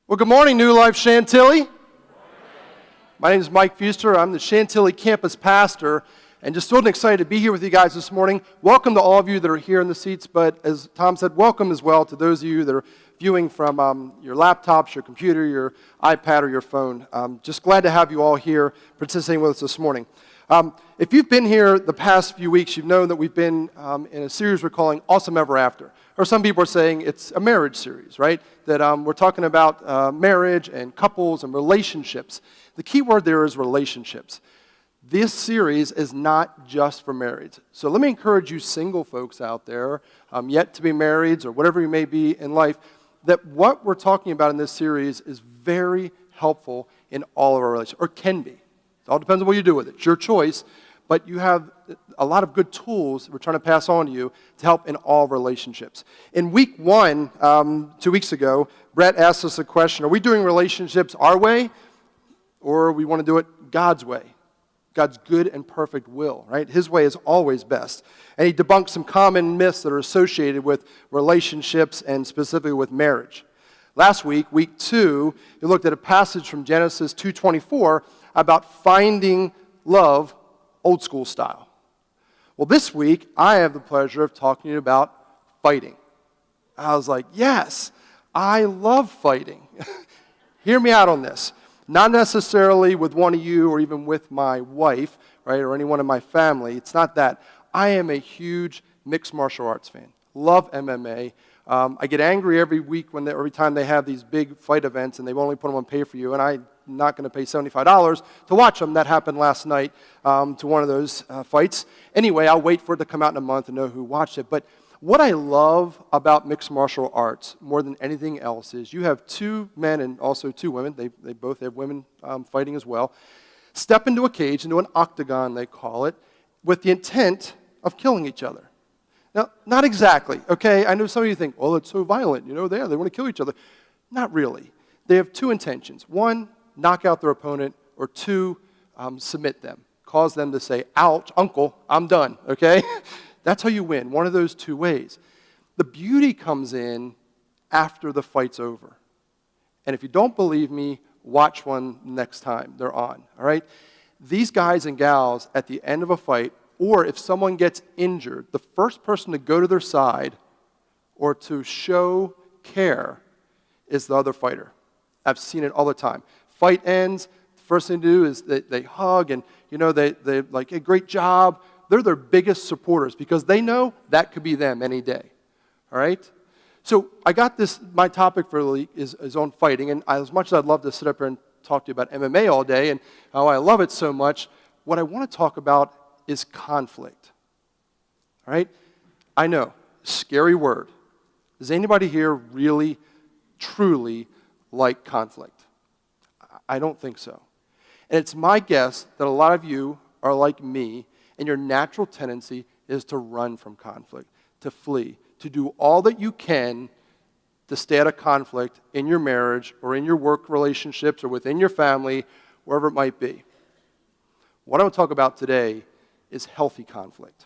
Well, good morning, New Life Chantilly. My name is Mike Fuster. I'm the Chantilly campus pastor, and just thrilled and excited to be here with you guys this morning. Welcome to all of you that are here in the seats, but as Tom said, welcome as well to those of you that are viewing from your laptops, your computer, your iPad, or your phone. Just glad to have you all here participating with us this morning. If you've been here the past few weeks, you've known that we've been in a series we're calling Awesome Ever After. Or some people are saying it's a marriage series, right? That we're talking about marriage and couples and relationships. The key word there is relationships. This series is not just for marrieds. So let me encourage you single folks out there, yet to be marrieds or whatever you may be in life, that what we're talking about in this series is very helpful in all of our relationships, or can be. It all depends on what you do with it. It's your choice, but you have a lot of good tools we're trying to pass on to you to help in all relationships. In week 1, 2 weeks ago, Brett asked us a question: are we doing relationships our way, or we want to do it God's way? God's good and perfect will, right? His way is always best. And he debunked some common myths that are associated with relationships and specifically with marriage. Last week, week 2, we looked at a passage from Genesis 2:24 about finding love old school style. Well, this week, I have the pleasure of talking to you about fighting. I was like, yes, I love fighting. Hear me out on this. Not necessarily with one of you or even with my wife, right, or anyone in my family. It's not that. I am a huge mixed martial arts fan. Love MMA. I get angry every week every time they have these big fight events and they've only put them on pay-per-view, and I'm not going to pay $75 to watch them. That happened last night to one of those fights. Anyway, I'll wait for it to come out in a month and know who watched it. But what I love about mixed martial arts more than anything else is you have 2 men and also 2 women, they both have women fighting as well, step into a cage, into an octagon they call it, with the intent of killing each other. Now, not exactly, okay? I know some of you think, well, it's so violent, they want to kill each other. Not really. They have 2 intentions. 1, knock out their opponent, or 2, submit them. Cause them to say, ouch, uncle, I'm done, okay? That's how you win, one of those 2 ways. The beauty comes in after the fight's over. And if you don't believe me, watch one next time they're on, all right? These guys and gals, at the end of a fight, or if someone gets injured, the first person to go to their side or to show care is the other fighter. I've seen it all the time. Fight ends, the first thing to do is they hug and, they like, hey, great job. They're their biggest supporters because they know that could be them any day, all right? So I got this, my topic for the week is on fighting, and as much as I'd love to sit up here and talk to you about MMA all day and how I love it so much, what I want to talk about is conflict, all right? I know, scary word. Does anybody here really, truly like conflict? I don't think so. And it's my guess that a lot of you are like me, and your natural tendency is to run from conflict, to flee, to do all that you can to stay out of conflict in your marriage or in your work relationships or within your family, wherever it might be. What I want to talk about today is healthy conflict.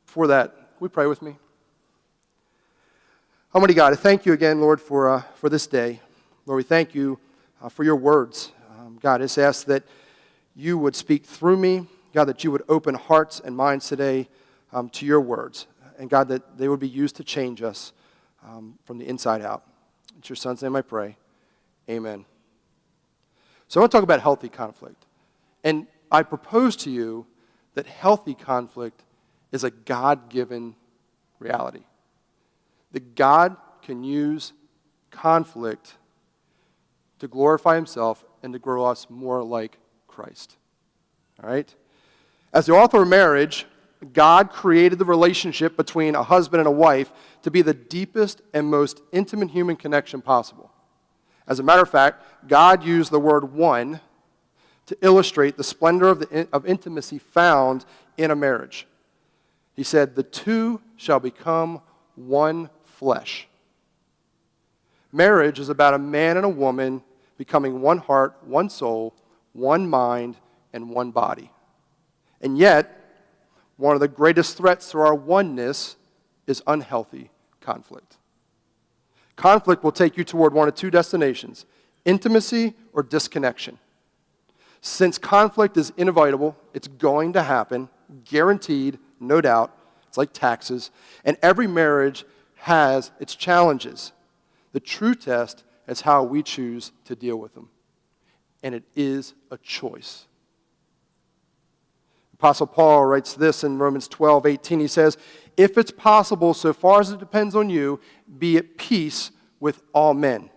Before that, will you pray with me? Almighty God, I thank you again, Lord, for this day. Lord, we thank you for your words. God, I just ask that you would speak through me. God, that you would open hearts and minds today to your words. And God, that they would be used to change us from the inside out. In your son's name I pray. Amen. So I want to talk about healthy conflict. And I propose to you that healthy conflict is a God-given reality. that God can use conflict to glorify himself and to grow us more like Christ. All right? As the author of marriage, God created the relationship between a husband and a wife to be the deepest and most intimate human connection possible. As a matter of fact, God used the word one to illustrate the splendor of intimacy found in a marriage. He said, "The two shall become one flesh." Marriage is about a man and a woman becoming one heart, one soul, one mind, and one body. And yet, one of the greatest threats to our oneness is unhealthy conflict. Conflict will take you toward one of two destinations: intimacy or disconnection. Since conflict is inevitable, it's going to happen, guaranteed, no doubt. It's like taxes. And every marriage has its challenges. The true test is how we choose to deal with them. And it is a choice. Apostle Paul writes this in Romans 12:18. He says, "If it's possible, so far as it depends on you, be at peace with all men."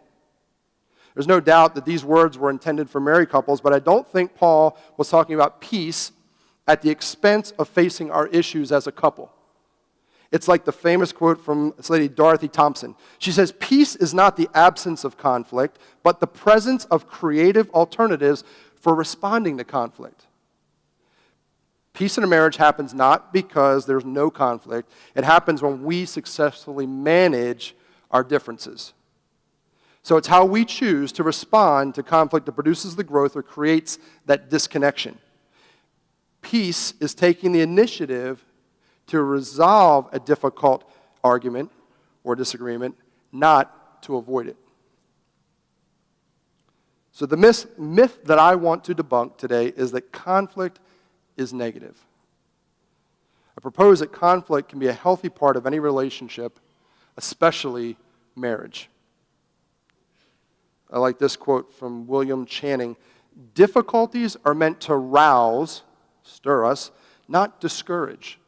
There's no doubt that these words were intended for married couples, but I don't think Paul was talking about peace at the expense of facing our issues as a couple. It's like the famous quote from this lady, Dorothy Thompson. She says, "Peace is not the absence of conflict, but the presence of creative alternatives for responding to conflict." Peace in a marriage happens not because there's no conflict. It happens when we successfully manage our differences. So it's how we choose to respond to conflict that produces the growth or creates that disconnection. Peace is taking the initiative to resolve a difficult argument or disagreement, not to avoid it. So the myth that I want to debunk today is that conflict is negative. I propose that conflict can be a healthy part of any relationship, especially marriage. I like this quote from William Channing: "Difficulties are meant to rouse, stir us, not discourage.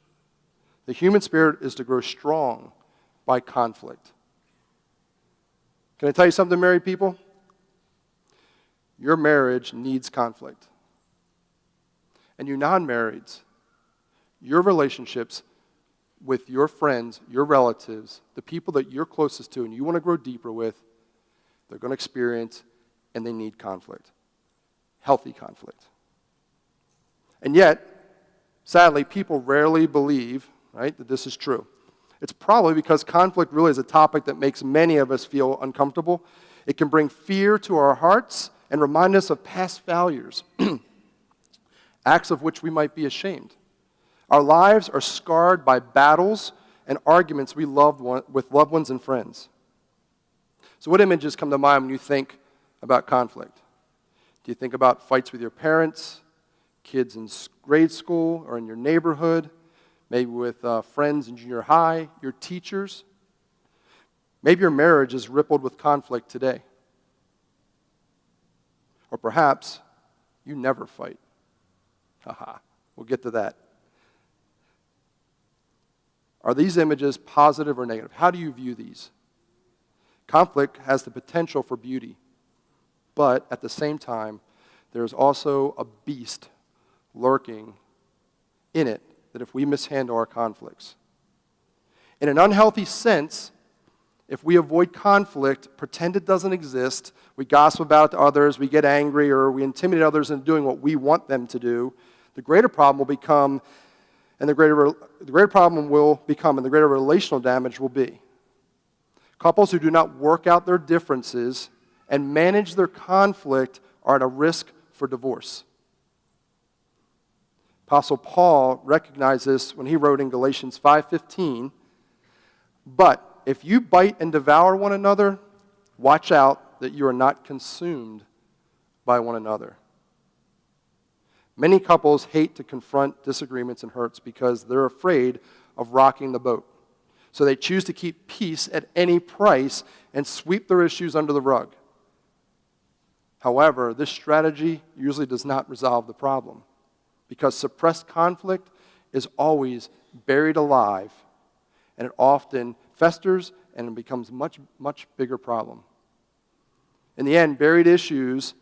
The human spirit is to grow strong by conflict." Can I tell you something, married people? Your marriage needs conflict. And you non-marrieds, your relationships with your friends, your relatives, the people that you're closest to and you want to grow deeper with, they're going to experience and they need conflict. Healthy conflict. And yet, sadly, people rarely believe, right, that this is true. It's probably because conflict really is a topic that makes many of us feel uncomfortable. It can bring fear to our hearts and remind us of past failures, acts of which we might be ashamed. Our lives are scarred by battles and arguments with loved ones and friends. So what images come to mind when you think about conflict? Do you think about fights with your parents, kids in grade school or in your neighborhood, maybe with friends in junior high, your teachers? Maybe your marriage is rippled with conflict today. Or perhaps you never fight. Haha, we'll get to that. Are these images positive or negative? How do you view these? Conflict has the potential for beauty, but at the same time, there's also a beast lurking in it that if we mishandle our conflicts. In an unhealthy sense, if we avoid conflict, pretend it doesn't exist, we gossip about it to others, we get angry, or we intimidate others into doing what we want them to do, the greater problem will become, and the greater relational damage will be. Couples who do not work out their differences and manage their conflict are at a risk for divorce. Apostle Paul recognized this when he wrote in Galatians 5:15, "But if you bite and devour one another, watch out that you are not consumed by one another." Many couples hate to confront disagreements and hurts because they're afraid of rocking the boat. So they choose to keep peace at any price and sweep their issues under the rug. However, this strategy usually does not resolve the problem because suppressed conflict is always buried alive and it often festers, and it becomes much, much bigger problem. In the end, buried issues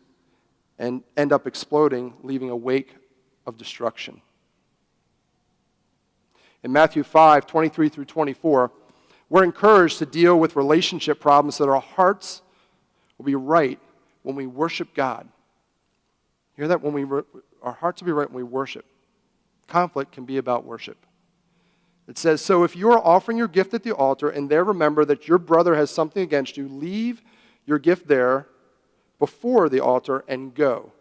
and end up exploding, leaving a wake of destruction. In Matthew 5:23 through 24, we're encouraged to deal with relationship problems so that our hearts will be right when we worship God. You hear that? Our hearts will be right when we worship. Conflict can be about worship. It says, so if you are offering your gift at the altar and there remember that your brother has something against you, leave your gift there before the altar and go.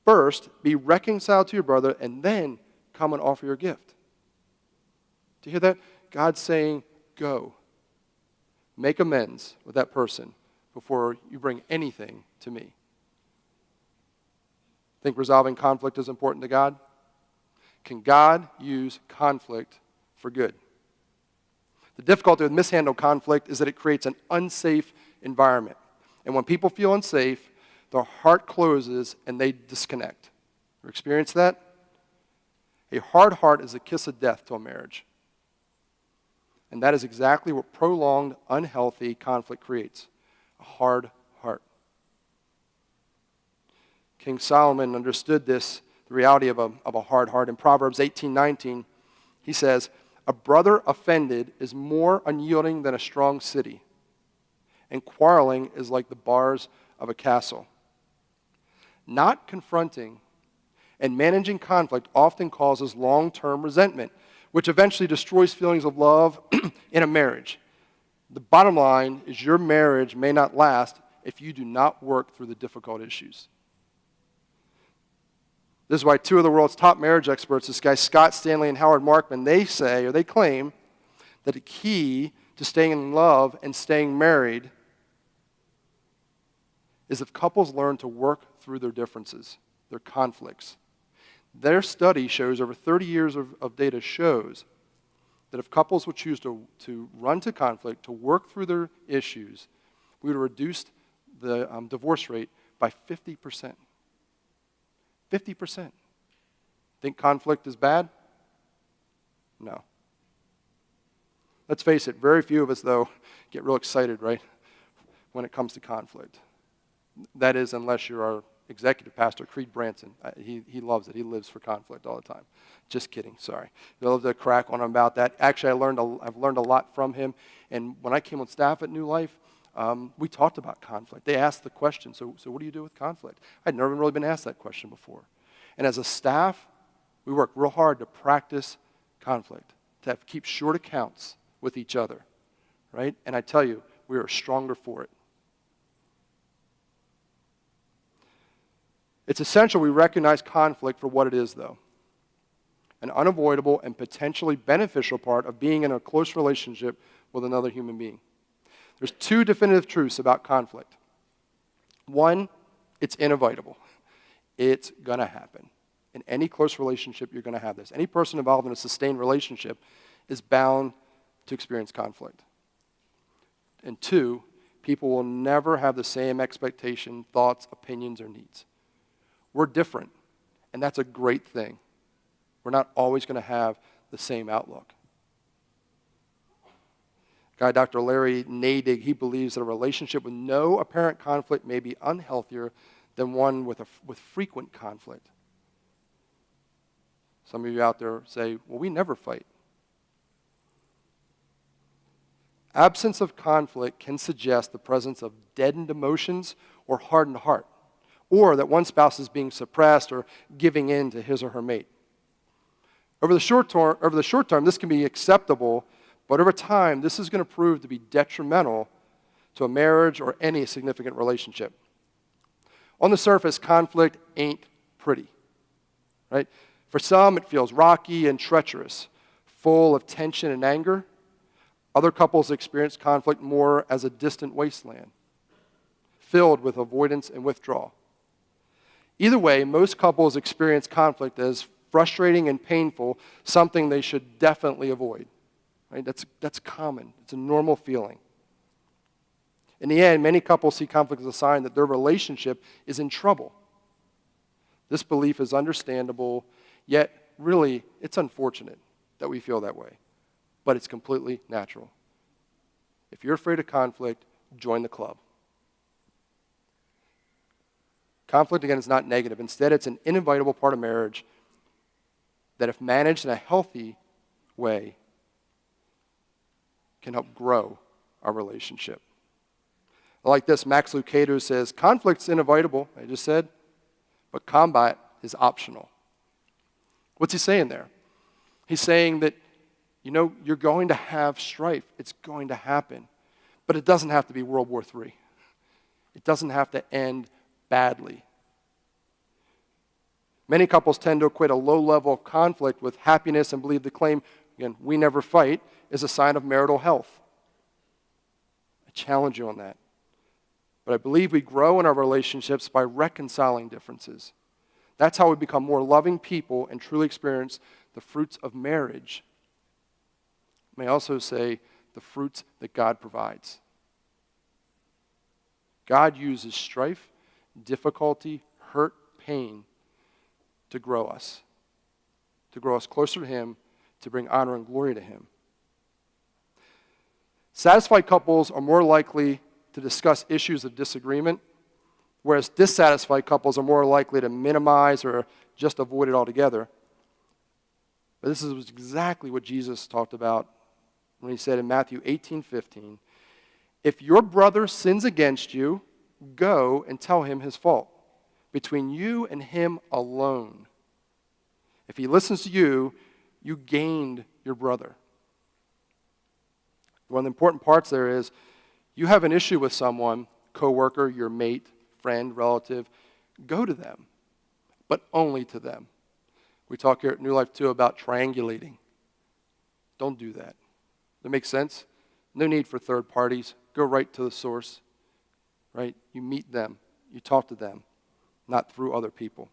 First, be reconciled to your brother and then come and offer your gift. Do you hear that? God's saying, go. Make amends with that person before you bring anything to me. Think resolving conflict is important to God? Can God use conflict for good? The difficulty with mishandled conflict is that it creates an unsafe environment. And when people feel unsafe, their heart closes and they disconnect. You experienced that? A hard heart is a kiss of death to a marriage. And that is exactly what prolonged, unhealthy conflict creates. A hard heart. King Solomon understood this, the reality of a hard heart. In Proverbs 18:19, he says, a brother offended is more unyielding than a strong city, and quarreling is like the bars of a castle. Not confronting and managing conflict often causes long-term resentment, which eventually destroys feelings of love in a marriage. The bottom line is your marriage may not last if you do not work through the difficult issues. This is why two of the world's top marriage experts, this guy Scott Stanley and Howard Markman, they claim that the key to staying in love and staying married is if couples learn to work through their differences, their conflicts. Their study shows, over 30 years of data shows, that if couples would choose to run to conflict, to work through their issues, we would have reduced the divorce rate by 50%. 50%. Think conflict is bad? No. Let's face it, very few of us, though, get real excited, right, when it comes to conflict. That is, unless you're our executive pastor, Creed Branson. He loves it. He lives for conflict all the time. Just kidding, sorry. I love to crack on him about that. Actually, I've learned a lot from him. And when I came on staff at New Life, we talked about conflict. They asked the question, so what do you do with conflict? I'd never really been asked that question before. And as a staff, we work real hard to practice conflict, to keep short accounts with each other, right? And I tell you, we are stronger for it. It's essential we recognize conflict for what it is, though. An unavoidable and potentially beneficial part of being in a close relationship with another human being. There's two definitive truths about conflict. One, it's inevitable. It's going to happen. In any close relationship, you're going to have this. Any person involved in a sustained relationship is bound to experience conflict. And two, people will never have the same expectation, thoughts, opinions, or needs. We're different, and that's a great thing. We're not always going to have the same outlook. Guy Dr. Larry Nadig, he believes that a relationship with no apparent conflict may be unhealthier than one with frequent conflict. Some of you out there say, well, we never fight. Absence of conflict can suggest the presence of deadened emotions or hardened heart, or that one spouse is being suppressed or giving in to his or her mate. Over the short term, this can be acceptable, but over time, this is going to prove to be detrimental to a marriage or any significant relationship. On the surface, conflict ain't pretty, right? For some, it feels rocky and treacherous, full of tension and anger. Other couples experience conflict more as a distant wasteland, filled with avoidance and withdrawal. Either way, most couples experience conflict as frustrating and painful, something they should definitely avoid. Right? That's common. It's a normal feeling. In the end, many couples see conflict as a sign that their relationship is in trouble. This belief is understandable, yet really it's unfortunate that we feel that way. But it's completely natural. If you're afraid of conflict, join the club. Conflict, again, is not negative. Instead, it's an inevitable part of marriage that, if managed in a healthy way, can help grow our relationship. I like this. Max Lucado says, conflict's inevitable, I just said, but combat is optional. What's he saying there? He's saying that, you're going to have strife. It's going to happen. But it doesn't have to be World War III. It doesn't have to end badly. Many couples tend to equate a low level of conflict with happiness and believe the claim, again, we never fight, is a sign of marital health. I challenge you on that. But I believe we grow in our relationships by reconciling differences. That's how we become more loving people and truly experience the fruits of marriage. I may also say the fruits that God provides. God uses strife, difficulty, hurt, pain to grow us closer to Him, to bring honor and glory to Him. Satisfied couples are more likely to discuss issues of disagreement, whereas dissatisfied couples are more likely to minimize or just avoid it altogether. But this is exactly what Jesus talked about when He said in Matthew 18:15, if your brother sins against you, go and tell him his fault, between you and him alone. If he listens to you, you gained your brother. One of the important parts there is, you have an issue with someone, coworker, your mate, friend, relative, go to them, but only to them. We talk here at New Life too about triangulating. Don't do that. That makes sense? No need for third parties. Go right to the source, right? You meet them. You talk to them, not through other people.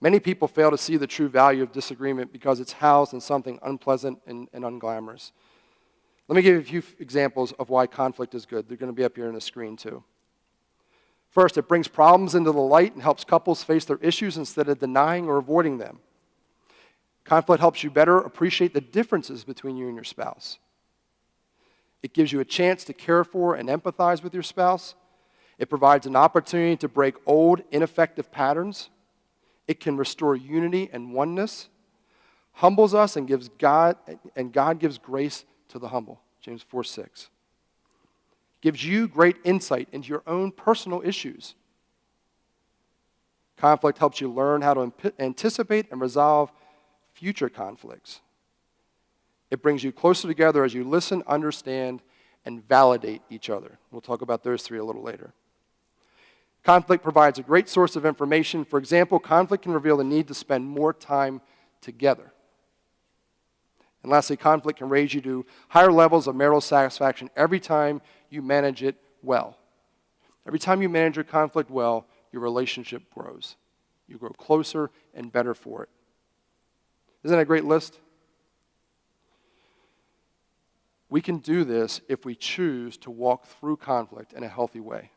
Many people fail to see the true value of disagreement because it's housed in something unpleasant and unglamorous. Let me give you a few examples of why conflict is good. They're going to be up here on the screen too. First, it brings problems into the light and helps couples face their issues instead of denying or avoiding them. Conflict helps you better appreciate the differences between you and your spouse. It gives you a chance to care for and empathize with your spouse. It provides an opportunity to break old, ineffective patterns. It can restore unity and oneness, humbles us, and God gives grace to the humble. James 4:6. Gives you great insight into your own personal issues. Conflict helps you learn how to anticipate and resolve future conflicts. It brings you closer together as you listen, understand, and validate each other. We'll talk about those three a little later. Conflict provides a great source of information. For example, conflict can reveal the need to spend more time together. And lastly, conflict can raise you to higher levels of marital satisfaction every time you manage it well. Every time you manage your conflict well, your relationship grows. You grow closer and better for it. Isn't that a great list? We can do this if we choose to walk through conflict in a healthy way.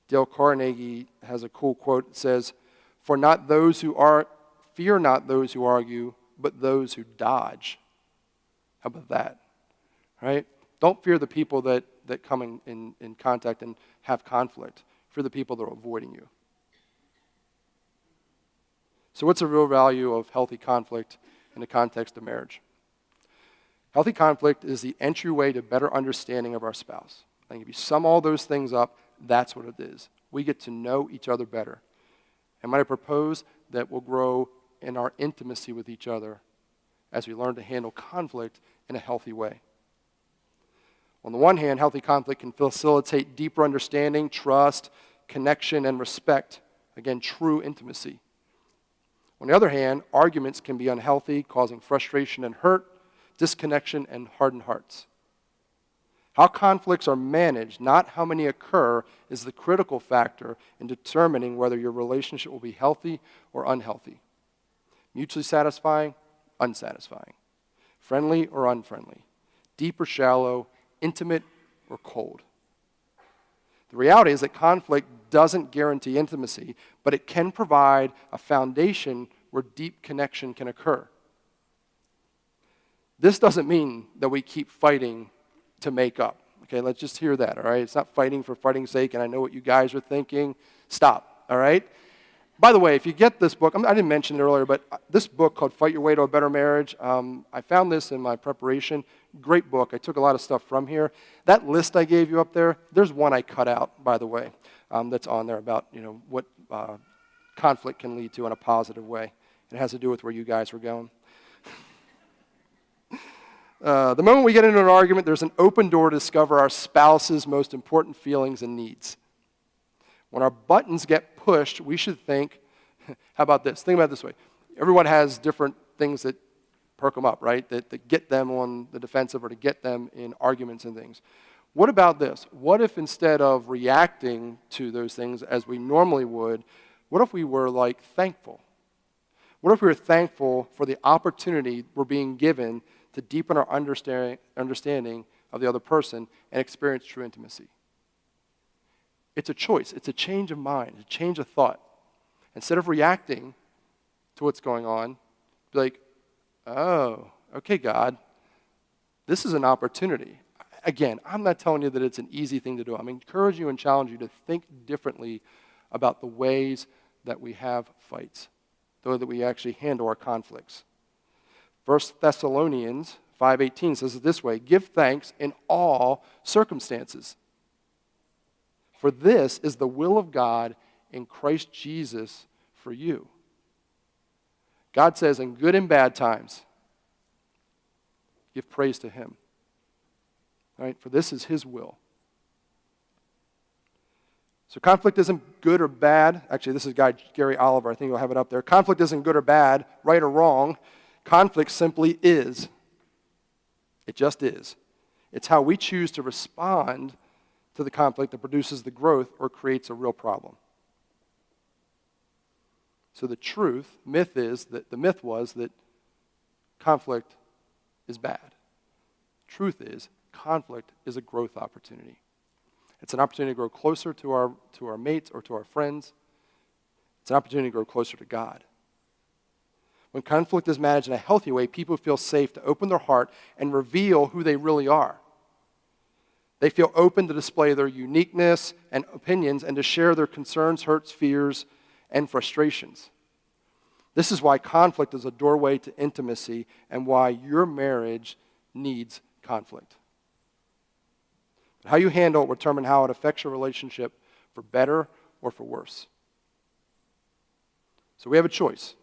Dale Carnegie has a cool quote. It says, fear not those who argue, but those who dodge. How about that? Right? Don't fear the people that come in contact and have conflict. Fear the people that are avoiding you. So what's the real value of healthy conflict in the context of marriage? Healthy conflict is the entryway to better understanding of our spouse. I think if you sum all those things up, that's what it is. We get to know each other better. And might I propose that we'll grow in our intimacy with each other as we learn to handle conflict in a healthy way. On the one hand, healthy conflict can facilitate deeper understanding, trust, connection, and respect. Again, true intimacy. On the other hand, arguments can be unhealthy, causing frustration and hurt, disconnection, and hardened hearts. How conflicts are managed, not how many occur, is the critical factor in determining whether your relationship will be healthy or unhealthy. Mutually satisfying, unsatisfying. Friendly or unfriendly. Deep or shallow, intimate or cold. The reality is that conflict doesn't guarantee intimacy, but it can provide a foundation where deep connection can occur. This doesn't mean that we keep fighting to make up. Okay, let's just hear that, all right? It's not fighting for fighting's sake, and I know what you guys are thinking. Stop, all right? By the way, if you get this book, I didn't mention it earlier, but this book called Fight Your Way to a Better Marriage, I found this in my preparation. Great book. I took a lot of stuff from here. That list I gave you up there, there's one I cut out, by the way, that's on there about what conflict can lead to in a positive way. It has to do with where you guys were going. The moment we get into an argument, there's an open door to discover our spouse's most important feelings and needs. When our buttons get pushed, we should think, how about this? Think about it this way. Everyone has different things that perk them up, right? That get them on the defensive or to get them in arguments and things. What about this? What if instead of reacting to those things as we normally would, what if we were thankful? What if we were thankful for the opportunity we're being given to deepen our understanding of the other person and experience true intimacy? It's a choice. It's a change of mind, a change of thought. Instead of reacting to what's going on, be like, oh, okay, God, this is an opportunity. Again, I'm not telling you that it's an easy thing to do. I'm encouraging you and challenging you to think differently about the ways that we have fights, the way that we actually handle our conflicts. 1 Thessalonians 5:18 says it this way, give thanks in all circumstances. For this is the will of God in Christ Jesus for you. God says in good and bad times, give praise to him. All right? For this is his will. So conflict isn't good or bad. Actually, this is Gary Oliver. I think you'll have it up there. Conflict isn't good or bad, right or wrong. Conflict simply is. It just is. It's how we choose to respond to the conflict that produces the growth or creates a real problem. So the myth was that conflict is bad. Truth is, conflict is a growth opportunity. It's an opportunity to grow closer to our mates or to our friends. It's an opportunity to grow closer to God. When conflict is managed in a healthy way, people feel safe to open their heart and reveal who they really are. They feel open to display their uniqueness and opinions and to share their concerns, hurts, fears, and frustrations. This is why conflict is a doorway to intimacy and why your marriage needs conflict. How you handle it will determine how it affects your relationship for better or for worse. So we have a choice.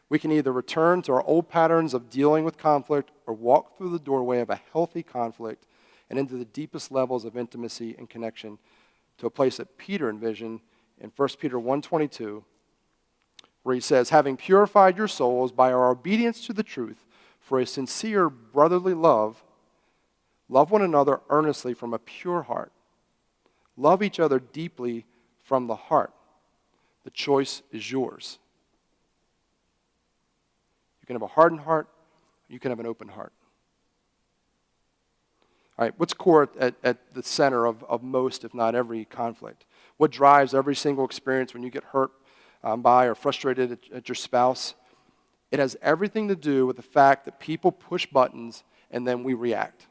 We can either return to our old patterns of dealing with conflict or walk through the doorway of a healthy conflict and into the deepest levels of intimacy and connection to a place that Peter envisioned in 1 Peter 1:22, where he says, having purified your souls by our obedience to the truth for a sincere brotherly love, love one another earnestly from a pure heart. Love each other deeply from the heart. The choice is yours. You can have a hardened heart, you can have an open heart. All right, what's core at the center of most, if not every, conflict? What drives every single experience when you get hurt by or frustrated at your spouse? It has everything to do with the fact that people push buttons and then we react.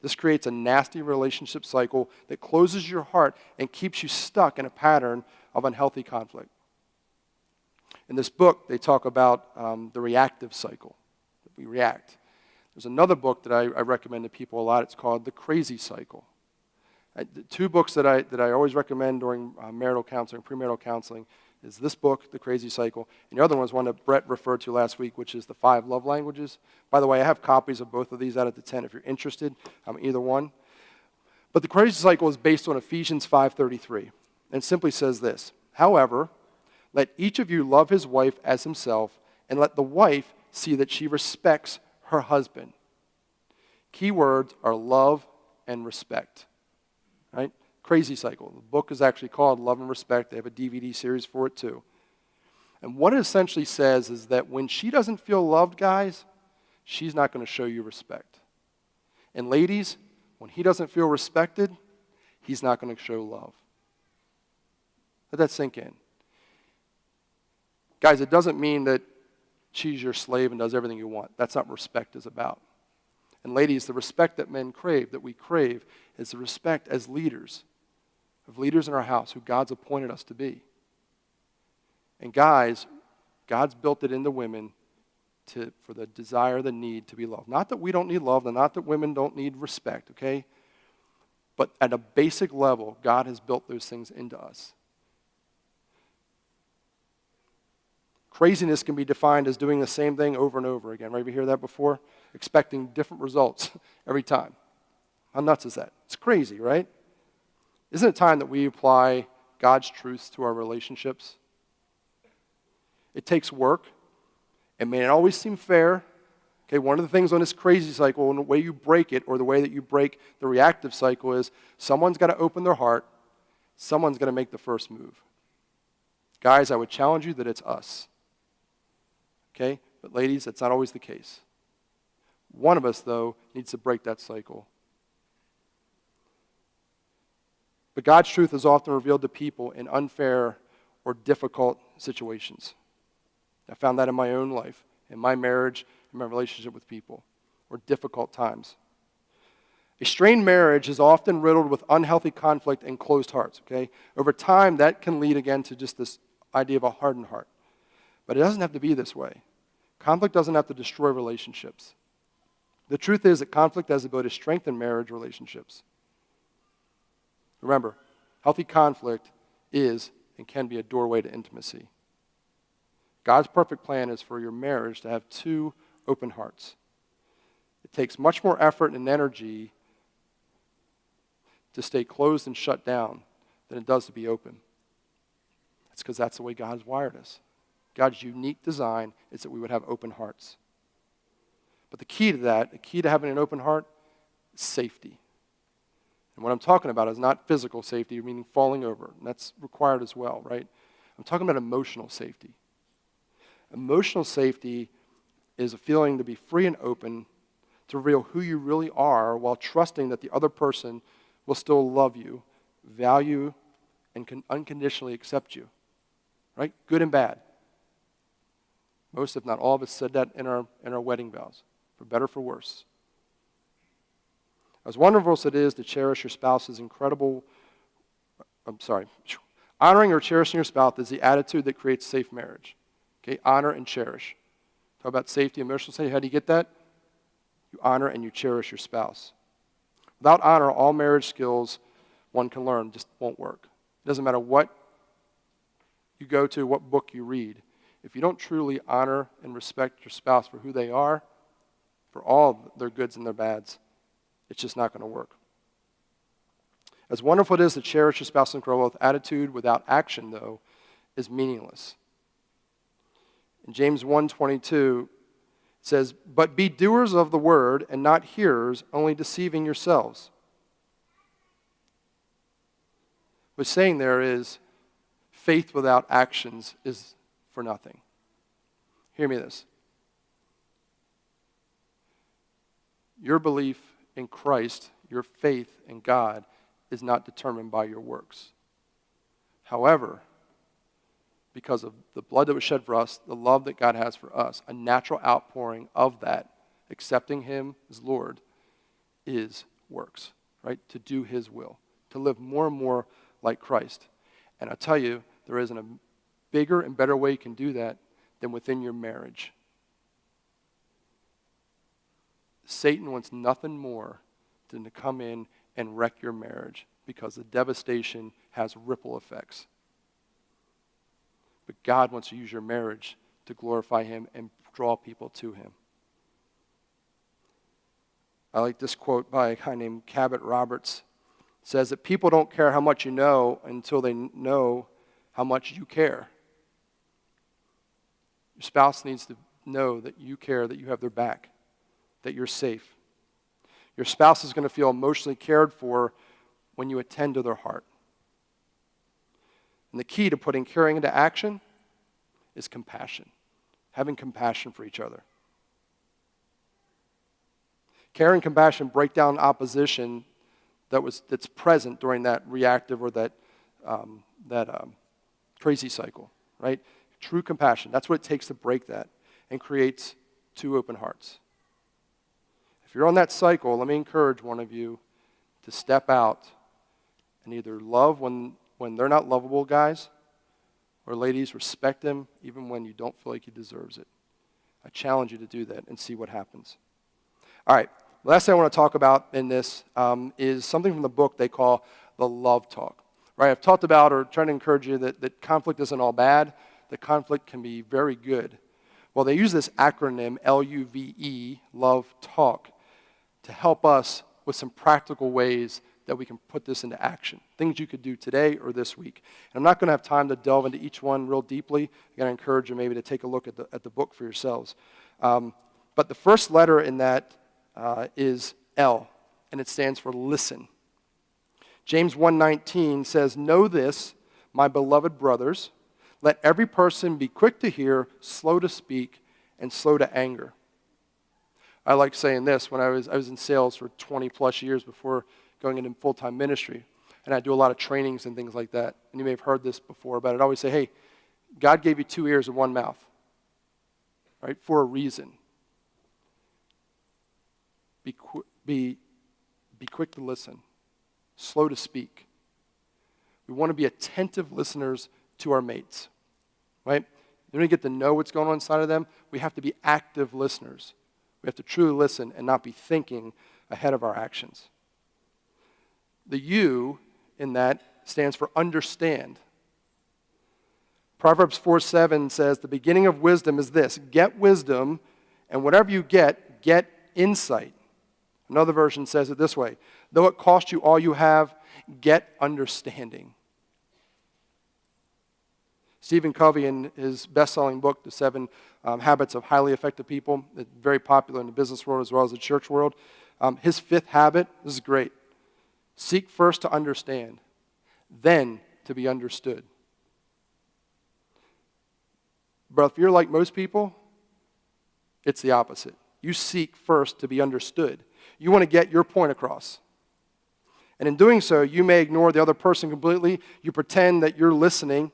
This creates a nasty relationship cycle that closes your heart and keeps you stuck in a pattern of unhealthy conflict. In this book, they talk about the reactive cycle. We react. There's another book that I recommend to people a lot. It's called The Crazy Cycle. Two books that I always recommend during marital counseling, premarital counseling, is this book, The Crazy Cycle, and the other one is one that Brett referred to last week, which is The 5 Love Languages. By the way, I have copies of both of these out at the tent if you're interested, either one. But The Crazy Cycle is based on Ephesians 5:33, and simply says this, however, let each of you love his wife as himself, and let the wife see that she respects her husband. Key words are love and respect. Right? Crazy Cycle. The book is actually called Love and Respect. They have a DVD series for it too. And what it essentially says is that when she doesn't feel loved, guys, she's not going to show you respect. And ladies, when he doesn't feel respected, he's not going to show love. Let that sink in. Guys, it doesn't mean that she's your slave and does everything you want. That's not what respect is about. And ladies, the respect that men crave, that we crave, is the respect as leaders, of leaders in our house who God's appointed us to be. And guys, God's built it into women for the desire, the need to be loved. Not that we don't need love, and not that women don't need respect, okay? But at a basic level, God has built those things into us. Craziness can be defined as doing the same thing over and over again. Right? You hear that before? Expecting different results every time. How nuts is that? It's crazy, right? Isn't it time that we apply God's truths to our relationships? It takes work. It may not always seem fair. Okay, one of the things on this crazy cycle, and the way you break it, or the way that you break the reactive cycle, is someone's got to open their heart. Someone's got to make the first move. Guys, I would challenge you that it's us. Okay? But ladies, that's not always the case. One of us, though, needs to break that cycle. But God's truth is often revealed to people in unfair or difficult situations. I found that in my own life, in my marriage, in my relationship with people, or difficult times. A strained marriage is often riddled with unhealthy conflict and closed hearts, okay? Over time, that can lead again to just this idea of a hardened heart. But it doesn't have to be this way. Conflict doesn't have to destroy relationships. The truth is that conflict has the ability to strengthen marriage relationships. Remember, healthy conflict is and can be a doorway to intimacy. God's perfect plan is for your marriage to have two open hearts. It takes much more effort and energy to stay closed and shut down than it does to be open. That's because that's the way God's wired us. God's unique design is that we would have open hearts. But the key to that, the key to having an open heart, is safety. And what I'm talking about is not physical safety, meaning falling over. And that's required as well, right? I'm talking about emotional safety. Emotional safety is a feeling to be free and open, to reveal who you really are while trusting that the other person will still love you, value, and can unconditionally accept you, right? Good and bad. Most, if not all of us, said that in our wedding vows, for better or for worse. As wonderful as it is to cherish your spouse's honoring or cherishing your spouse is the attitude that creates safe marriage. Okay, honor and cherish. Talk about safety, emotional safety. How do you get that? You honor and you cherish your spouse. Without honor, all marriage skills one can learn just won't work. It doesn't matter what you go to, what book you read. If you don't truly honor and respect your spouse for who they are, for all their goods and their bads, it's just not going to work. As wonderful it is to cherish your spouse and grow with attitude without action, though, is meaningless. In James 1:22, it says, "But be doers of the word and not hearers, only deceiving yourselves." What's saying there is, faith without actions is for nothing. Hear me this. Your belief in Christ, your faith in God, is not determined by your works. However, because of the blood that was shed for us, the love that God has for us, a natural outpouring of that, accepting Him as Lord, is works, right? To do His will, to live more and more like Christ. And I tell you, there isn't a bigger and better way you can do that than within your marriage. Satan wants nothing more than to come in and wreck your marriage because the devastation has ripple effects. But God wants to use your marriage to glorify Him and draw people to Him. I like this quote by a guy named Cabot Roberts. It says that people don't care how much you know until they know how much you care. Your spouse needs to know that you care, that you have their back, that you're safe. Your spouse is going to feel emotionally cared for when you attend to their heart. And the key to putting caring into action is compassion, having compassion for each other. Care and compassion break down opposition that's present during that reactive or that crazy cycle, right? True compassion, that's what it takes to break that. and creates two open hearts. If you're on that cycle, let me encourage one of you to step out and either love when they're not lovable guys, or ladies, respect him even when you don't feel like he deserves it. I challenge you to do that and see what happens. All right, the last thing I want to talk about in this is something from the book they call the love talk. Right, I've talked about or trying to encourage you that conflict isn't all bad. That conflict can be very good. Well, they use this acronym, LUVE, Love Talk, to help us with some practical ways that we can put this into action. Things you could do today or this week. And I'm not going to have time to delve into each one real deeply. I'm going to encourage you maybe to take a look at the book for yourselves. But the first letter in that is L, and it stands for listen. James 1:19 says, "Know this, my beloved brothers, let every person be quick to hear, slow to speak, and slow to anger." I like saying this. When I was in sales for 20 plus years before going into full-time ministry, and I do a lot of trainings and things like that. And you may have heard this before, but I'd always say, hey, God gave you 2 ears and 1 mouth, right, for a reason. Be quick to listen, slow to speak. We want to be attentive listeners to our mates, right? When we get to know what's going on inside of them, we have to be active listeners. We have to truly listen and not be thinking ahead of our actions. The U in that stands for understand. Proverbs 4:7 says, "The beginning of wisdom is this, get wisdom, and whatever you get insight." Another version says it this way, "Though it cost you all you have, get understanding." Stephen Covey, in his best-selling book, The 7 Habits of Highly Effective People, it's very popular in the business world as well as the church world, his 5th habit, this is great, seek first to understand, then to be understood. But if you're like most people, it's the opposite. You seek first to be understood. You want to get your point across. And in doing so, you may ignore the other person completely. You pretend that you're listening,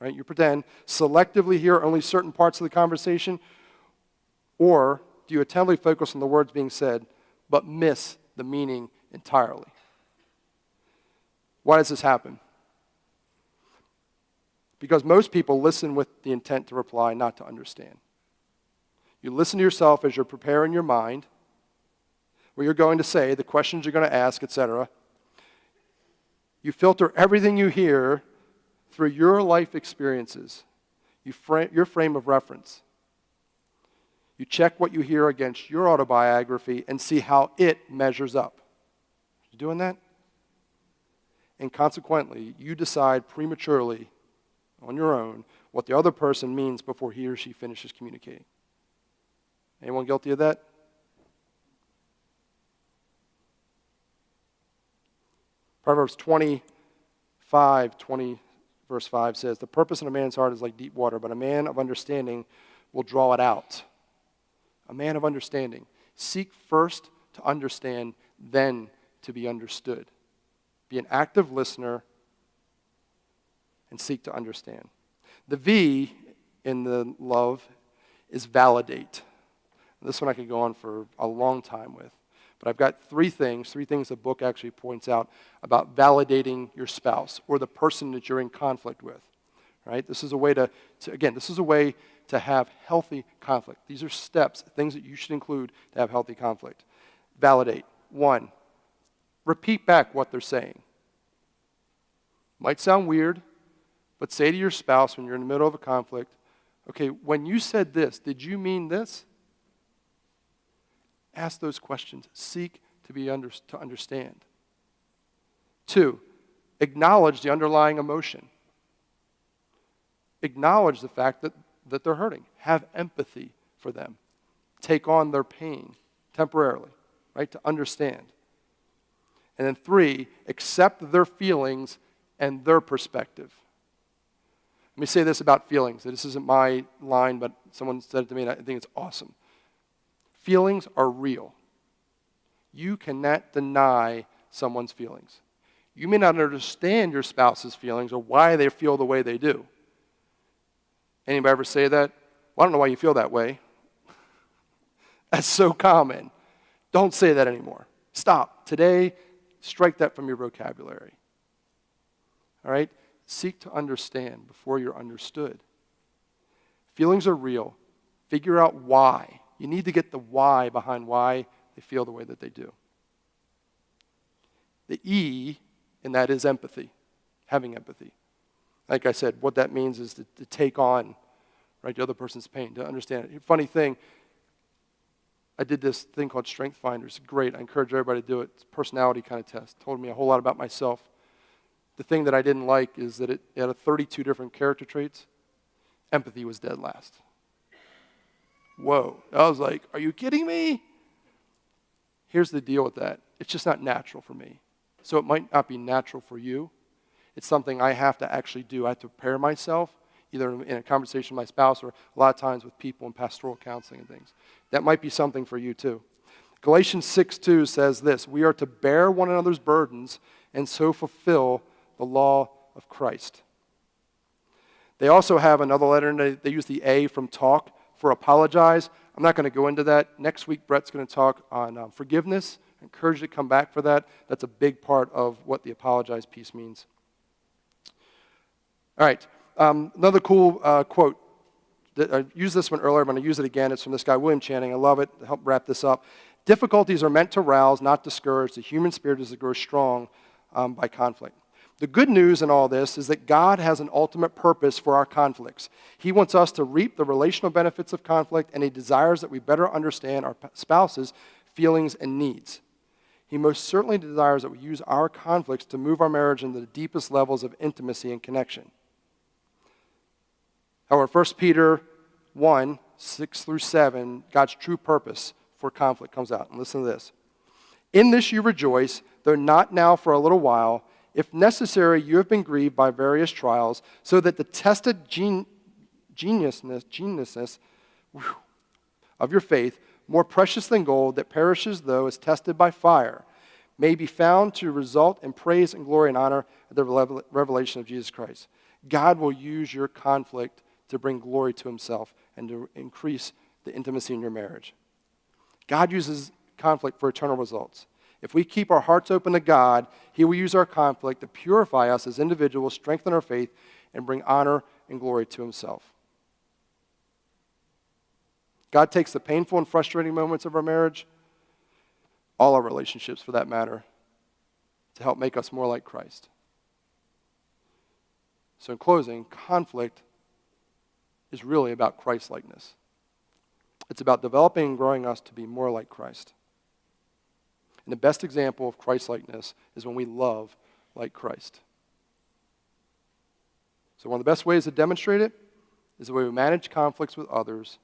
right? You pretend, selectively hear only certain parts of the conversation, or do you attentively focus on the words being said, but miss the meaning entirely? Why does this happen? Because most people listen with the intent to reply, not to understand. You listen to yourself as you're preparing your mind, what you're going to say, the questions you're going to ask, etc. You filter everything you hear through your life experiences, your frame of reference. You check what you hear against your autobiography and see how it measures up. You doing that? And consequently, you decide prematurely on your own what the other person means before he or she finishes communicating. Anyone guilty of that? Proverbs 20, verse 5 says, "The purpose in a man's heart is like deep water, but a man of understanding will draw it out." A man of understanding. Seek first to understand, then to be understood. Be an active listener and seek to understand. The V in the love is validate. This one I could go on for a long time with. But I've got three things the book actually points out about validating your spouse or the person that you're in conflict with. Right? This is a way to have healthy conflict. These are steps, things that you should include to have healthy conflict. Validate. 1, repeat back what they're saying. Might sound weird, but say to your spouse when you're in the middle of a conflict, okay, when you said this, did you mean this? Ask those questions. Seek to understand. 2, acknowledge the underlying emotion. Acknowledge the fact that they're hurting. Have empathy for them. Take on their pain temporarily, right, to understand. And then 3, accept their feelings and their perspective. Let me say this about feelings. This isn't my line, but someone said it to me, and I think it's awesome. Feelings are real. You cannot deny someone's feelings. You may not understand your spouse's feelings or why they feel the way they do. Anybody ever say that? Well, I don't know why you feel that way. That's so common. Don't say that anymore. Stop. Today, strike that from your vocabulary. All right? Seek to understand before you're understood. Feelings are real. Figure out why. You need to get the why behind why they feel the way that they do. The E in that is empathy, having empathy. Like I said, what that means is to take on, right, the other person's pain, to understand it. Funny thing, I did this thing called Strength Finders. It's great. I encourage everybody to do it. It's a personality kind of test. Told me a whole lot about myself. The thing that I didn't like is that it had 32 different character traits. Empathy was dead last. Whoa. I was like, are you kidding me? Here's the deal with that. It's just not natural for me. So it might not be natural for you. It's something I have to actually do. I have to prepare myself, either in a conversation with my spouse or a lot of times with people in pastoral counseling and things. That might be something for you too. Galatians 6:2 says this, we are to bear one another's burdens and so fulfill the law of Christ. They also have another letter, and they use the A from talk for apologize. I'm not going to go into that. Next week, Brett's going to talk on forgiveness. I encourage you to come back for that. That's a big part of what the apologize piece means. All right, another cool quote. I used this one earlier. I'm going to use it again. It's from this guy, William Channing. I love it. To help wrap this up. Difficulties are meant to rouse, not discourage. The human spirit is to grow strong by conflict. The good news in all this is that God has an ultimate purpose for our conflicts. He wants us to reap the relational benefits of conflict, and He desires that we better understand our spouse's feelings and needs. He most certainly desires that we use our conflicts to move our marriage into the deepest levels of intimacy and connection. However, 1 Peter 1, 6 through 7, God's true purpose for conflict comes out. And listen to this. In this you rejoice, though not now for a little while. If necessary, you have been grieved by various trials, so that the tested genuineness of your faith, more precious than gold that perishes though is tested by fire, may be found to result in praise and glory and honor at the revelation of Jesus Christ. God will use your conflict to bring glory to Himself and to increase the intimacy in your marriage. God uses conflict for eternal results. If we keep our hearts open to God, He will use our conflict to purify us as individuals, strengthen our faith, and bring honor and glory to Himself. God takes the painful and frustrating moments of our marriage, all our relationships for that matter, to help make us more like Christ. So in closing, conflict is really about Christ-likeness. It's about developing and growing us to be more like Christ. And the best example of Christ-likeness is when we love like Christ. So one of the best ways to demonstrate it is the way we manage conflicts with others,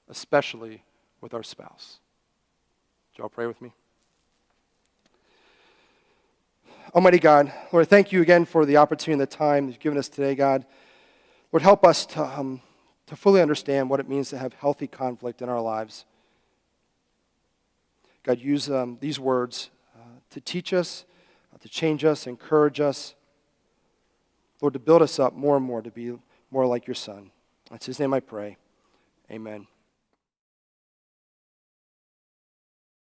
especially with our spouse. Would y'all pray with me? Almighty God, Lord, thank you again for the opportunity and the time you've given us today, God. Lord, help us to fully understand what it means to have healthy conflict in our lives. God, use these words to teach us, to change us, encourage us. Lord, to build us up more and more to be more like your Son. In His name I pray. Amen.